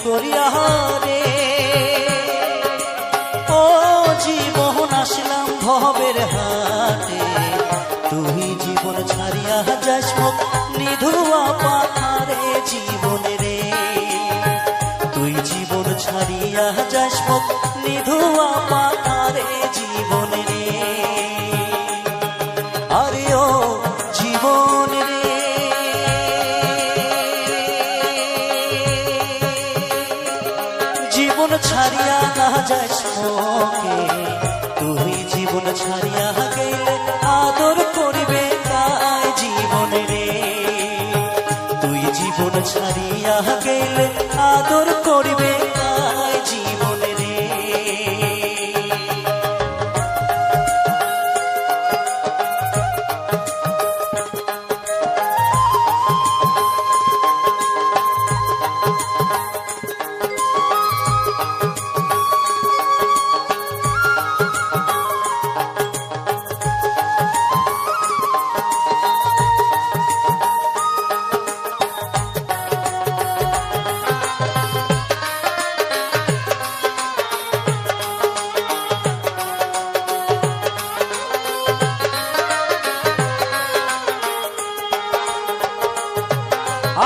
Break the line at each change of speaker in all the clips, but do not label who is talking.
করিয়া রে। ও জীবন আসলাম ভবের হাটে, তুই জীবন ছাড়িয়া যাস মুখ নিধুয়া পাথারে জীবন রে। তুই জীবন ছাড়িয়া যাস মুখ নিধুয়া পাথারে জীবন রে। আরে ও জীবন রে, জীবন ছাড়িয়া না যাস মোকে, তুই জীবন ছাড়িয়া গেলে আদর করিবে তাই জীবন রে। তুই জীবন ছাড়িয়া গেলে আদর করিবে তাই জীবন রে।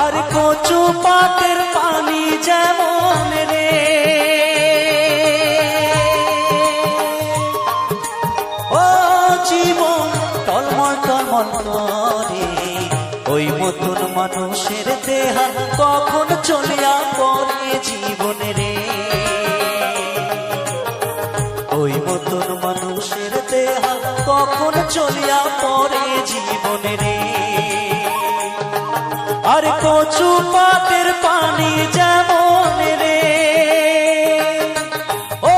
আর কচু পাটের পানি যেমন রে, ও জীবন টলমল টলমল করে, ওই মতন মানুষের দেহা কখন চলিয়া পড়ে জীবন রে। ওই মতন মানুষের দেহা কখন চলিয়া পড়ে জীবন রে। আর কচু পাটের পানি যেমন রে, ও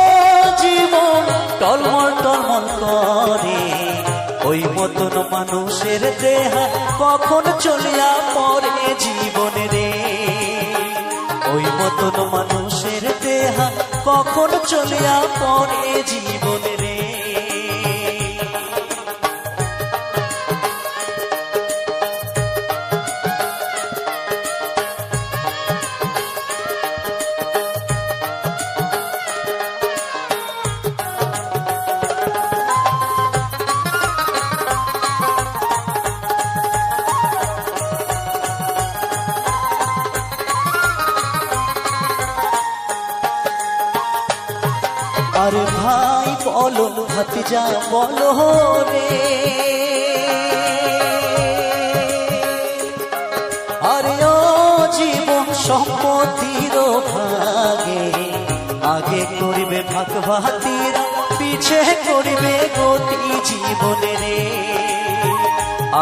জীবন টলমল টলমল করে, ওই মতন মানুষের দেহা কখন চলিয়া পড়ে জীবন রে। ওই মতন মানুষের দেহা কখন চলিয়া পড়ে জীবন রে। আরে ভাই বলো ভাতিজা বলো রে, আরে ও জীবন সম্পত্তির ভাগে, আগে করিবে ভাগ ভাতিরা, পিছে করিবে গতি জীবন রে।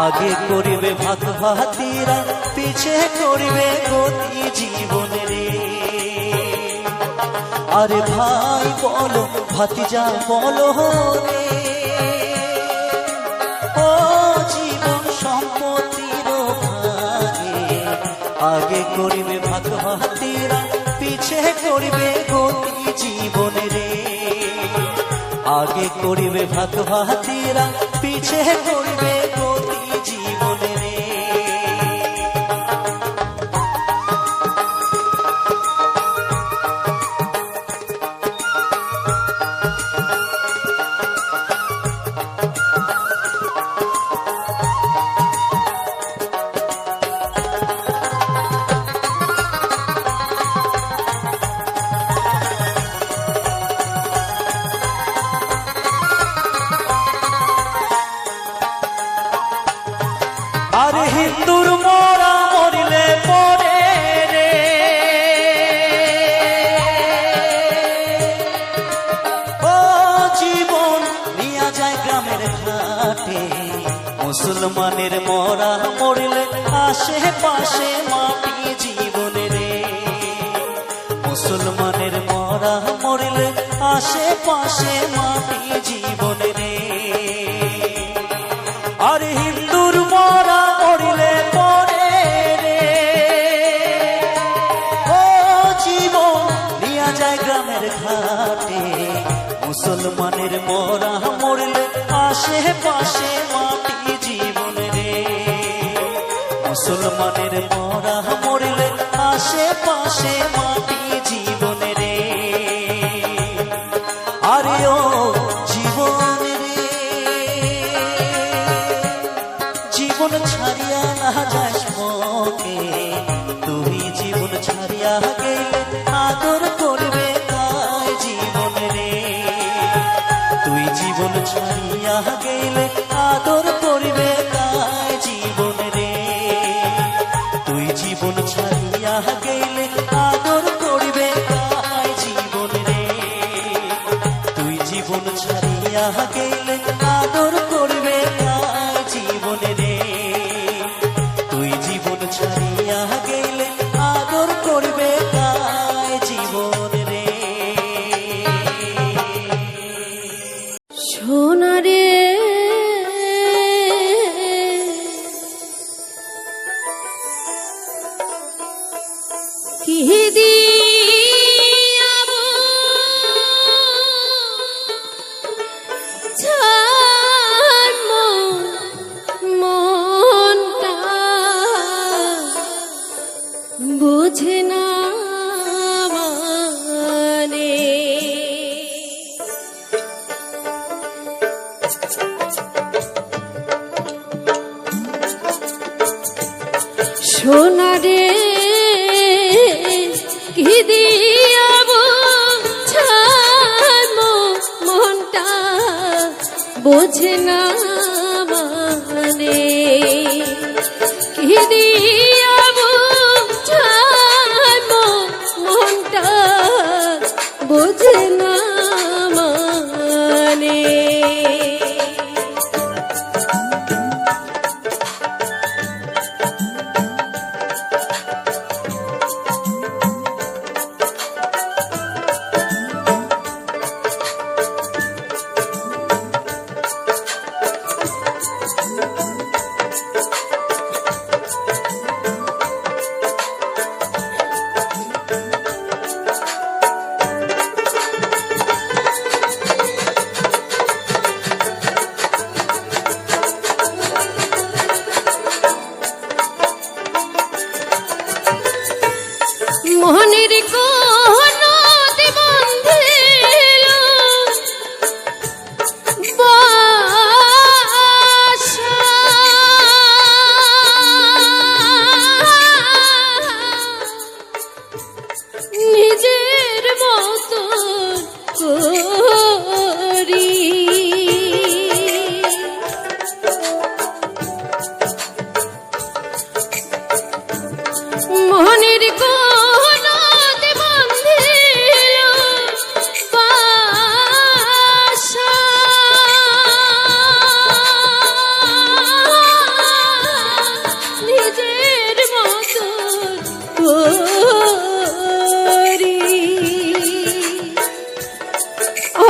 আগে করিবে ভাগ ভাতিরা, পিছে করিবে গতি জীবন রে। আরে ভাই বলো ভাতিজা বলো রে, ও জীবন সম্পত্তির ভাগে, আগে করিবে ভাগ ভাতিরা, পিছে করিবে গতি জীবন রে। আগে করিবে ভাগ ভাতিরা, পিছে করিবে গতি জীবন রে। আরে হিন্দুর মোরা মরিলে পরে রে, ও জীবন নিয়া যায় গ্রামের ঘাটে। মুসলমানের মোরা মরিলে আশেপাশে মাটি জীবন রে। মুসলমানের মোরা মরিলে আশেপাশে মাটি জীবন রে। আর হিন্দুর মোরা মরিলে পরে রে, ও জীবন নিয়া যায় গ্রামের ঘাটে। মুসলমানের মোরা মরিলে আশেপাশে মাটি জীবন রে। মুসলমানের মোরা মরিলে আশেপাশে মাটি জীবন। ছাড়িয়া গেলে আদর করবে কার জীবন রে, তুই জীবন ছাড়িয়া গেলে আদর করবে কার জীবন রে।
সোনা রে কি দিয়াব জন্ম মনটা বোঝে না মানে, সোনা রে কি দিয়াব জন্ম মনটা বোঝে না মানে, কি দিয়াব জন্ম মনটা বোঝে না মানে। মোহনের কোন বন্ধিল বাসা, নিজের মতো করি মোহনের কোন বন্ধিল বাসা, নিজের মতো করি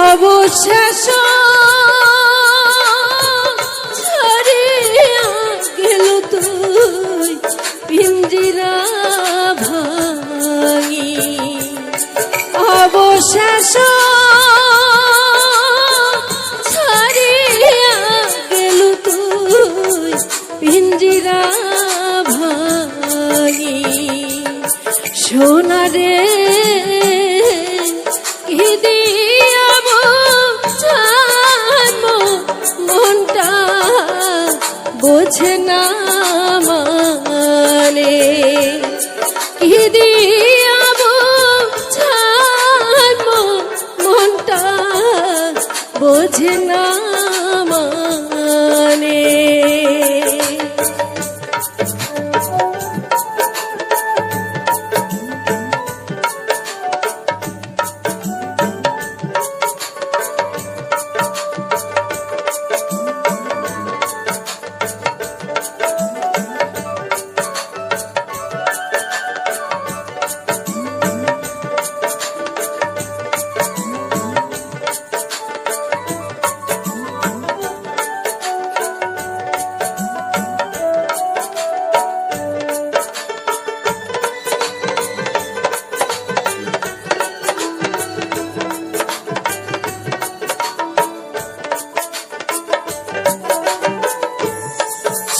অবশেষ ছাড়িয়া গেল তুই পিঞ্জিরা ভাঙি, অবশেষ ছাড়িয়া গেল তুই পিঞ্জিরা ভাঙি। সোনা রে কি দিয়াব জন্ম মনটা বোঝে না মানে, কি দিয়াব জন্ম মনটা বোঝে না মানে।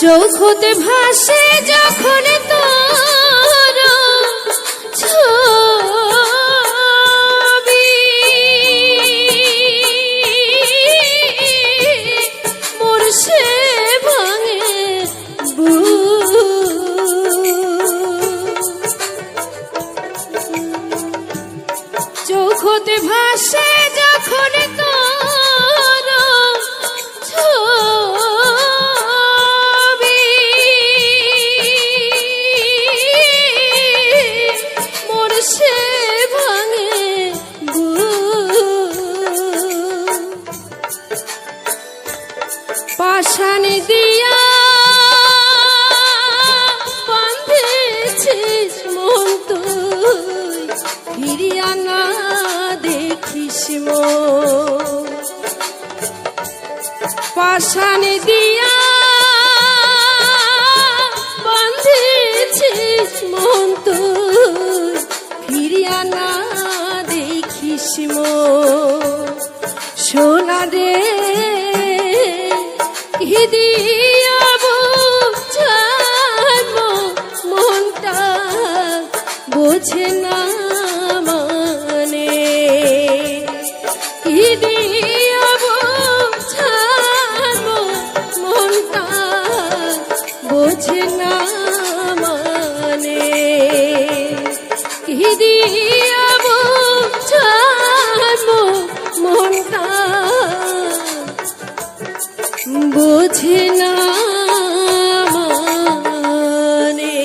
চোখতে ভাসে যখন তোর ছবি, মোর সে ভাঙে চোখতে ভাসে যখন তোর ছবি, মোর সে ভাঙে মন তুই ফিরিয়া না দেখিস মন পাষাণ দিয়া বাঁধেছিস মন তুই ফিরিয়া না দেখিস মন সোনা রে দিয়া বুঝার মনটা বোঝে না মানে দিয়া বুঝার মনটা বোঝে না মানে দিয়া বুঝার মনটা বোঝে না মানে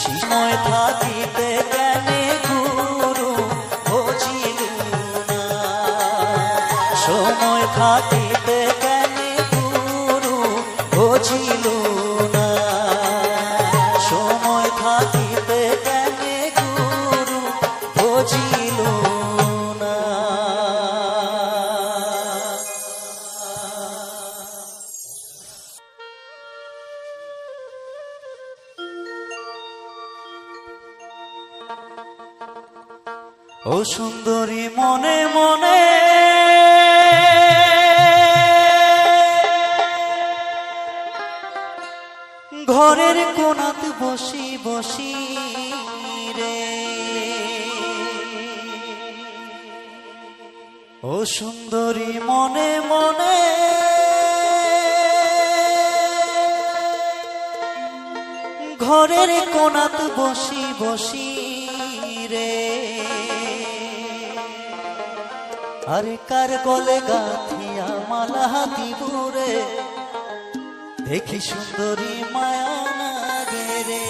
সময় থাকিতে জ্ঞানে গুরু বুঝিল না, সময় থাকিতে জ্ঞানে গুরু বুঝিল না, সময় থাকিতে জ্ঞানে গুরু বুঝিল না। ও সুন্দরী মনে মনে ঘরের কোণাত বসি বসি রে, ও সুন্দরী মনে মনে ঘরের কোণাত বসি বসি রে, আরে কার গলে গাথিয়া মালা দিবুরে দেখি সুন্দরী মায়া লাগে রে।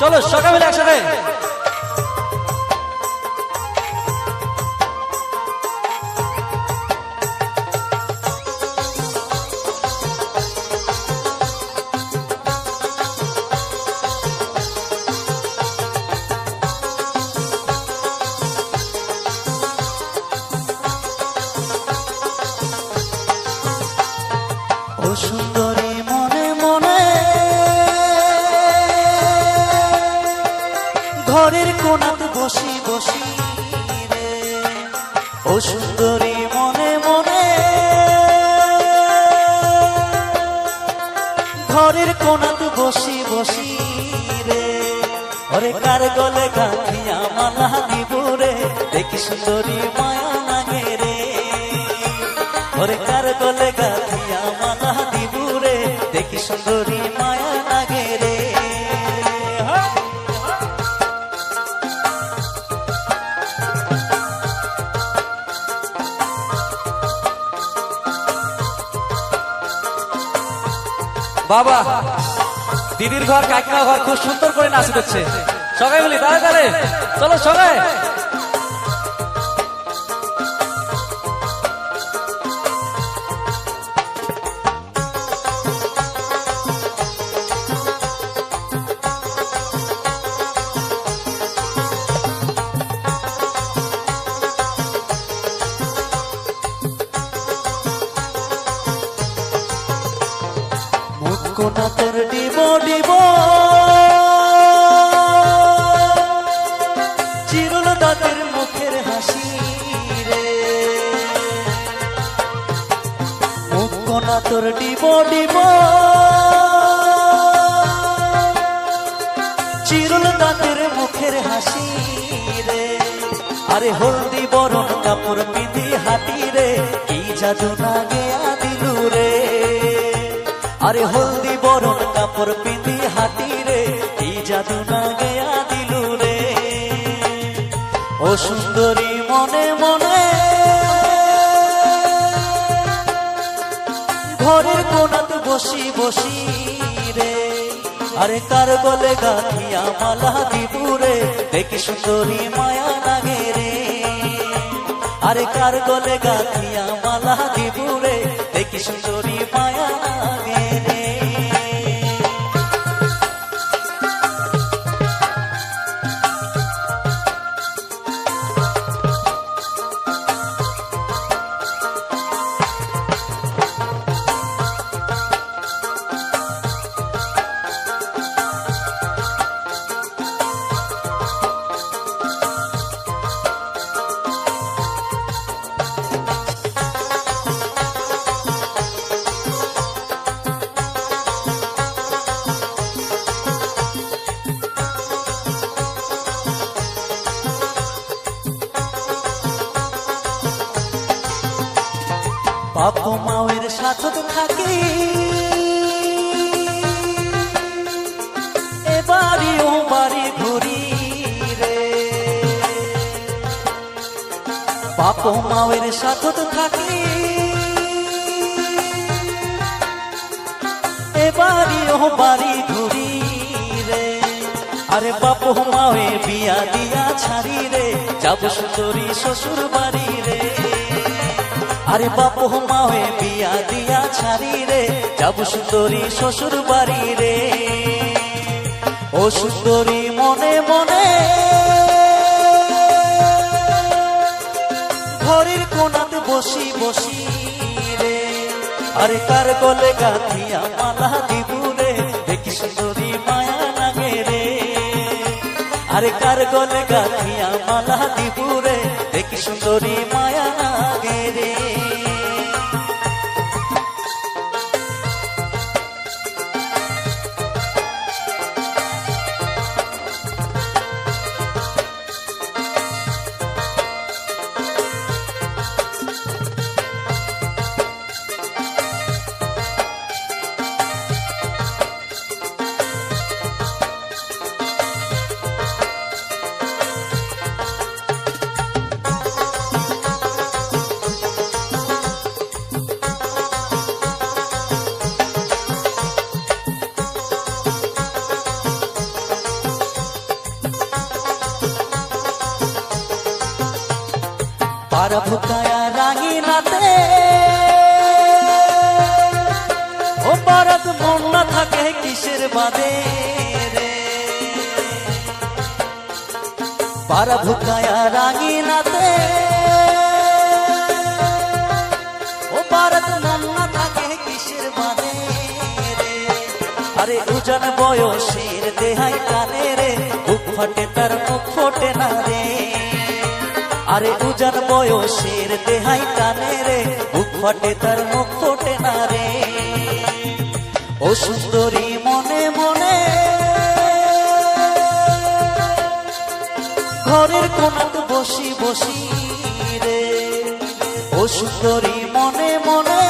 চলো সকাল মিলে একসাথে ও সুন্দরী মনে মনে ঘরের কোণাত বসি বসি রে, ও সুন্দরী মনে মনে ঘরের কোণাত বসি বসি রে, ওরে কার গলে গাথিয়া মালা দিবুরে দেখি সুন্দরী মায়া লাগে রে, ওরে কার গলে গাথিয়া মালা দিবুরে দেখি সুন্দরী মায়া লাগে রে।
বাবা দিদির ঘর কাকিমার ঘর খুব সুন্দর করে নাচ দিচ্ছে, সবাই বলি তাহলে তাহলে চলো সবাই।
কোনা তোর ডিব ডিব চিরুল দাঁতের মুখের হাসি রে মুখ কোনা তোর ডিব ডিব চিরুল দাঁতের মুখের হাসি রে আরে হলদি বরণ কাপড় পিঁধি হাতি রে কি জাদু না গেয়া দিলু রে আরে হলদি বরণ কাপড় পিঁধি হাতি রে কি জাদু না গেয়া দিলু রে ও সুন্দরী মনে মনে ঘরের কোনাত বসি বসি রে আরে কার গলে গাঁথিয়া মালা দিবুরে দেখি সুন্দরী মায়া লাগে রে আরে কার গলে গাঁথিয়া মালা দিবুরে দেখি সুন্দরী মায়া লাগে রে বাপ মায়ের সাথে থাকি এবারি ও বাড়ি ঘুরি রে বাপ মায়ের সাথে থাকি এবারি ও বাড়ি ঘুরি রে আরে বাপ মায়ে বিয়া দিয়া ছাড়ি রে যাব সুন্দরী শ্বশুর বাড়ি রে আরে বাপ মা হয়ে বিয়া দিয়া ছাড়ি রে যাব সুন্দরী শ্বশুর বাড়ি রে ও সুন্দরী মনে মনে ঘরের কোনাতে বসি বসি রে আরে কার গলে গাঁথিয়া মালা দিবুরে দেখি সুন্দরী মায়া লাগে রে আরে কার গলে গাঁথিয়া মালা দিবুরে দেখি সুন্দরী মায়া লাগে রে পারা ভুকায়া রাঙি নাতে ও পারাত মন না থাকে কিসের বাদে রে পারা ভুকায়া রাঙি নাতে ও পারাত মন না থাকে কিসের বাদে রে আরে উজান বয়সের দেহাই টানে রে বুক ফাটে তার মুখ ফোটে না রে আরে উজান বয়সের দেহাই টানে রে বুক ফাটে তার মুখ ফোটে না রে ও সুন্দরী মনে মনে ঘরের কোনাতে বসি বসি রে ও সুন্দরী মনে মনে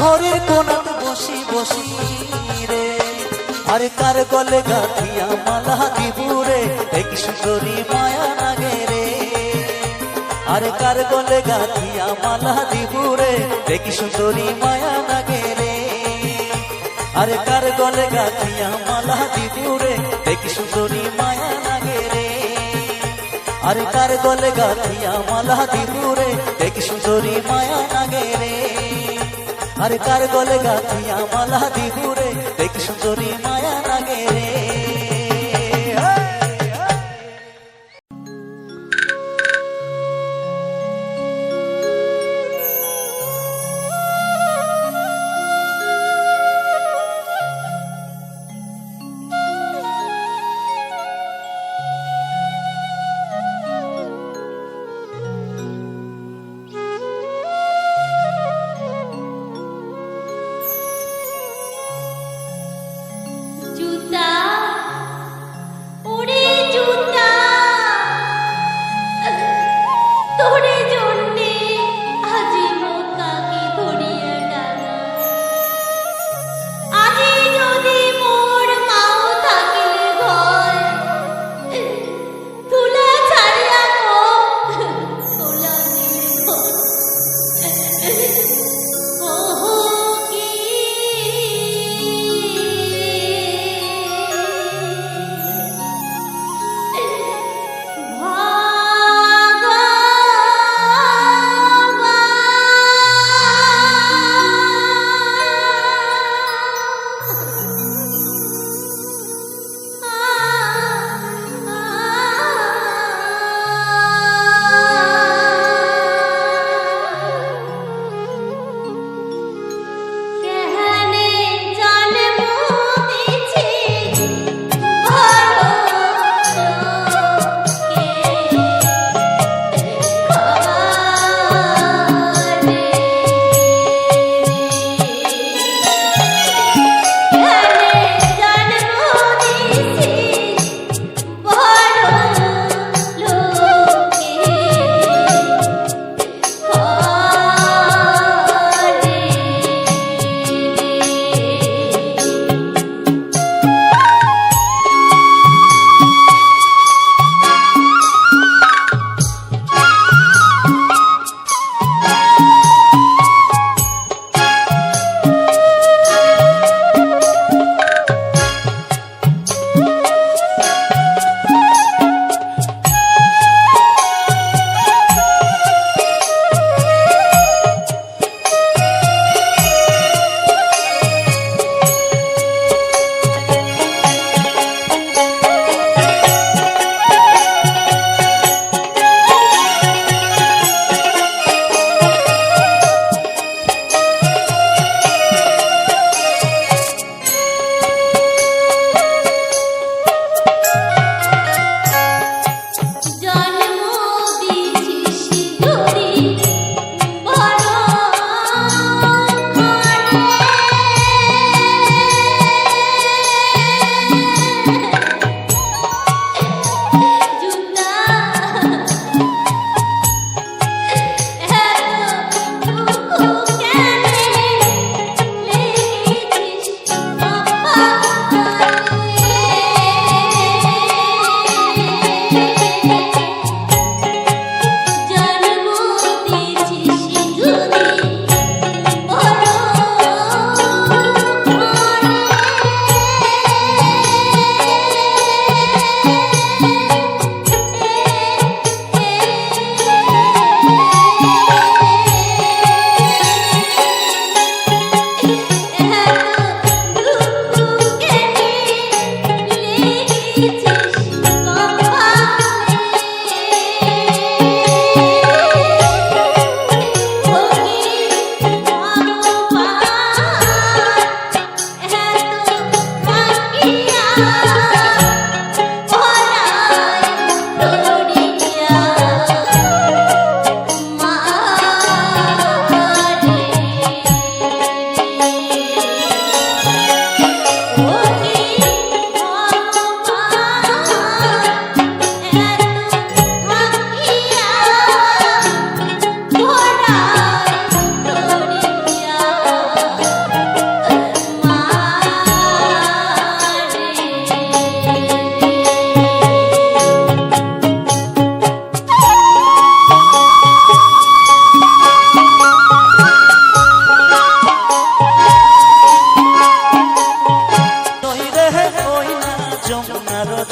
ঘরের কোনাতে বসি বসি রে আরে কার গলে গাঁথিয়া মালা দিবুরে দেখি সুন্দরী মায়া লাগে রে আরে কার গলে গাঁথিয়া মালা দিবুরে দেখি সুন্দরী মায়া লাগে রে আরে কার গলে গাঁথিয়া মালা দিবুরে দেখি সুন্দরী মায়া লাগে রে আরে কার গলে গাঁথিয়া মালা দিবুরে দেখি সুন্দরী মায়া লাগে রে আরে কার গলে গাঁথিয়া মালা দিবুরে দেখি সুন্দরী মায়া লাগে রে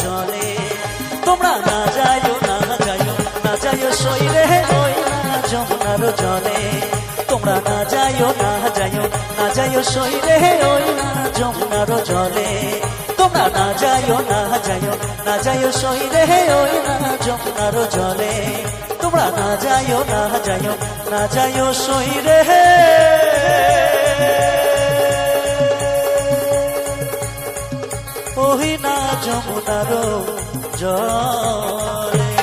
জলে তোমরা না যাইও না যাইও না যাইও সইরে ওই না যমুনার জলে তোমরা না যাইও না যাইও না যাইও সইরে ওই না যমুনার জলে তোমরা না যাইও না যাইও না যাইও সইরে ওই না যমুনার জলে তোমরা না যাইও না যাইও না যাইও সইরে ওই না যমুনার জলে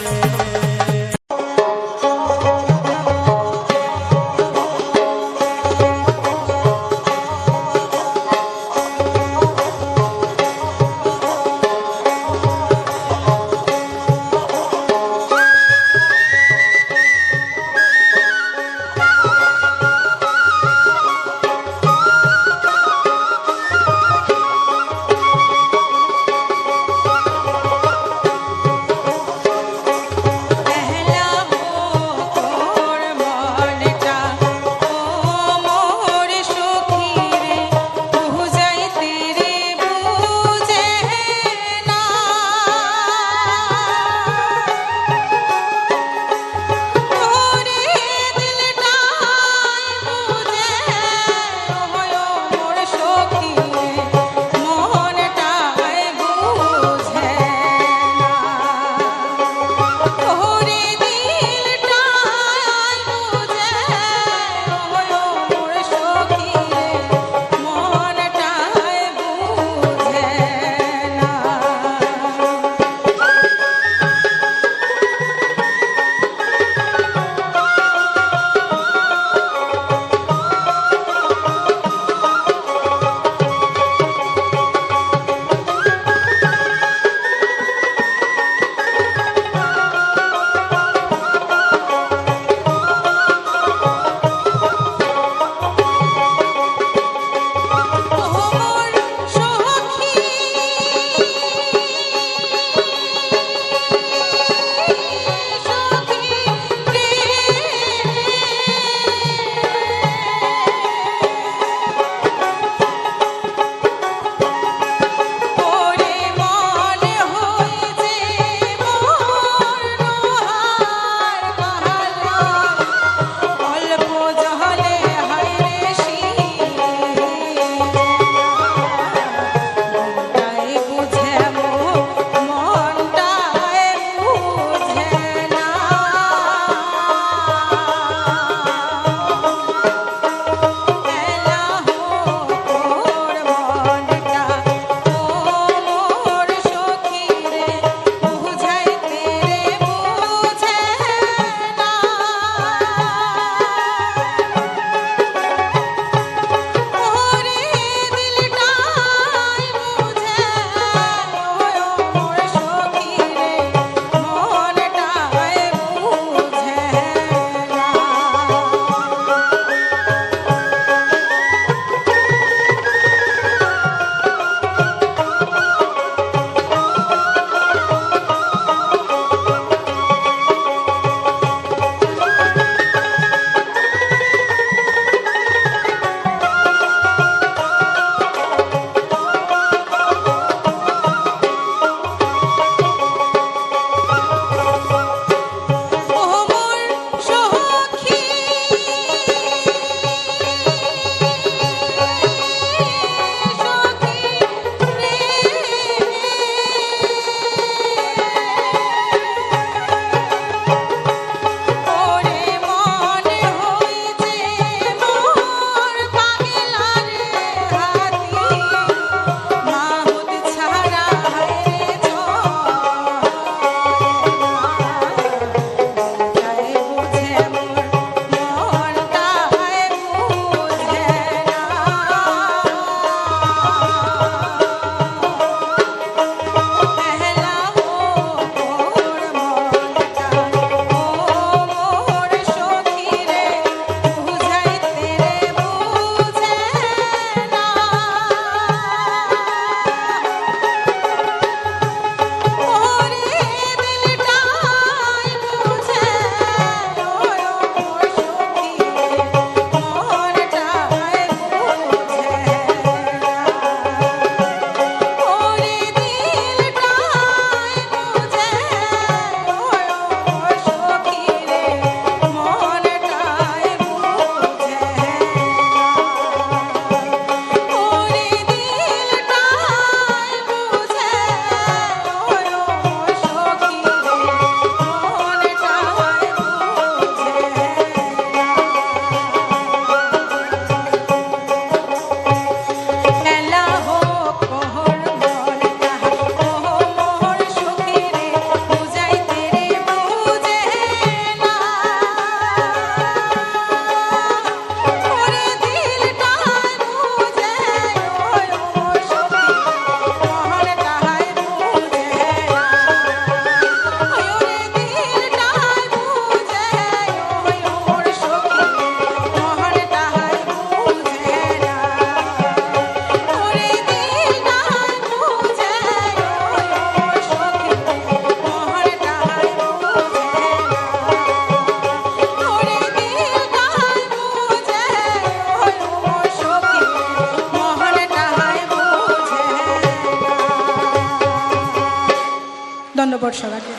ধন্যবাদ সবাইকে।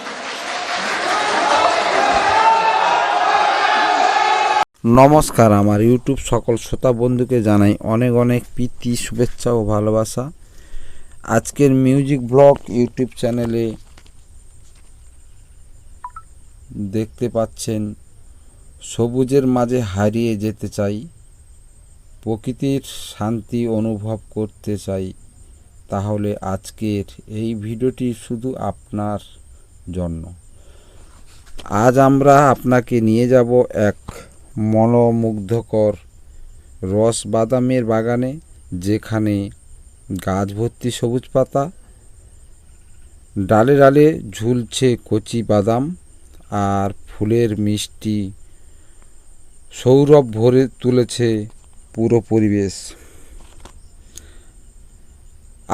নমস্কার, আমার ইউটিউব সকল শ্রোতা বন্ধুকে জানাই অনেক অনেক প্রীতি, শুভেচ্ছা ও ভালোবাসা। আজকের মিউজিক ব্লগ ইউটিউব চ্যানেলে দেখতে পাচ্ছেন, সবুজের মাঝে হারিয়ে যেতে চাই, প্রকৃতির শান্তি অনুভব করতে চাই। তাহলে আজকের এই ভিডিওটি শুধু আপনার জন্য। আজ আমরা আপনাকে নিয়ে যাব এক মনোমুগ্ধকর রস বাদামের বাগানে, যেখানে গাছ ভর্তি সবুজ পাতা, ডালে ডালে ঝুলছে কচি বাদাম, আর ফুলের মিষ্টি সৌরভ ভরে তুলেছে পুরো পরিবেশ।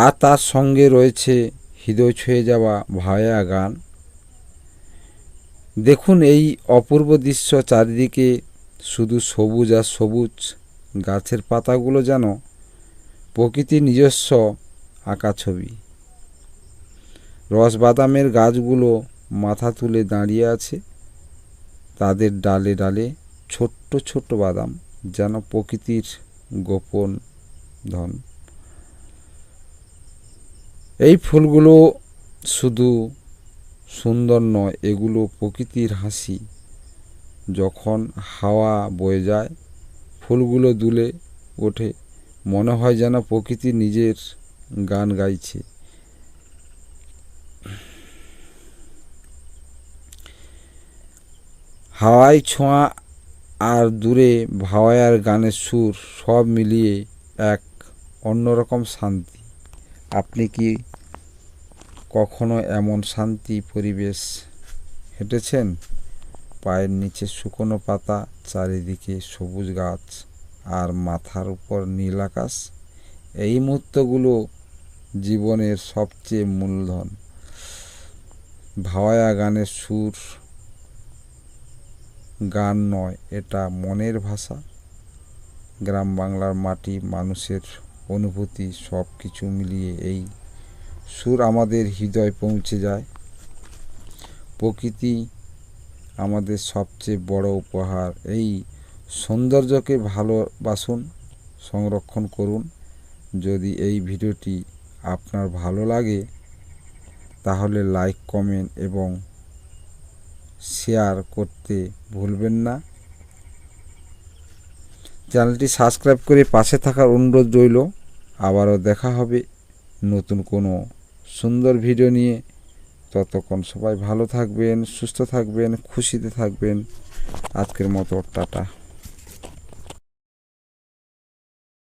আর তার সঙ্গে রয়েছে হৃদয় ছুঁয়ে যাওয়া ভায়া গান। দেখুন এই অপূর্ব দৃশ্য, চারিদিকে শুধু সবুজ আর সবুজ। গাছের পাতাগুলো যেন প্রকৃতির নিজস্ব আঁকা ছবি। রসবাদামের গাছগুলো মাথা তুলে দাঁড়িয়ে আছে, তাদের ডালে ডালে ছোট্ট ছোট্ট বাদাম, যেন প্রকৃতির গোপন ধন। এই ফুলগুলো শুধু সুন্দর নয়, এগুলো প্রকৃতির হাসি। যখন হাওয়া বয়ে যায়, ফুলগুলো দুলে ওঠে, মনে হয় যেন প্রকৃতি নিজের গান গাইছে। হাওয়ায় ছোঁয়া আর দূরে ভাওয়ার গানের সুর, সব মিলিয়ে এক অন্যরকম শান্তি। আপনি কি কখনো এমন শান্তি পরিবেশ হেঁটেছেন? পায়ের নিচে শুকনো পাতা, চারিদিকে সবুজ গাছ, আর মাথার উপর নীল আকাশ। এই মুহূর্তগুলো জীবনের সবচেয়ে মূলধন। ভাওয়া গানের সুর গান নয়, এটা মনের ভাষা। গ্রাম বাংলার মাটি, মানুষের অনুভূতি, সব কিছু মিলিয়ে এই সুর আমাদের হৃদয় পৌঁছে যায়। প্রকৃতি আমাদের সবচেয়ে বড় উপহার। এই সৌন্দর্যকে ভালোবাসুন, সংরক্ষণ করুন। যদি এই ভিডিওটি আপনার ভালো লাগে, তাহলে লাইক, কমেন্ট এবং শেয়ার করতে ভুলবেন না। চ্যানেলটি সাবস্ক্রাইব করে পাশে থাকার অনুরোধ রইল। আবারও দেখা হবে নতুন কোনো সুন্দর ভিডিও নিয়ে। ততক্ষণ সবাই ভালো থাকবেন, সুস্থ থাকবেন, খুশিতে থাকবেন। আজকের মতো টাটা।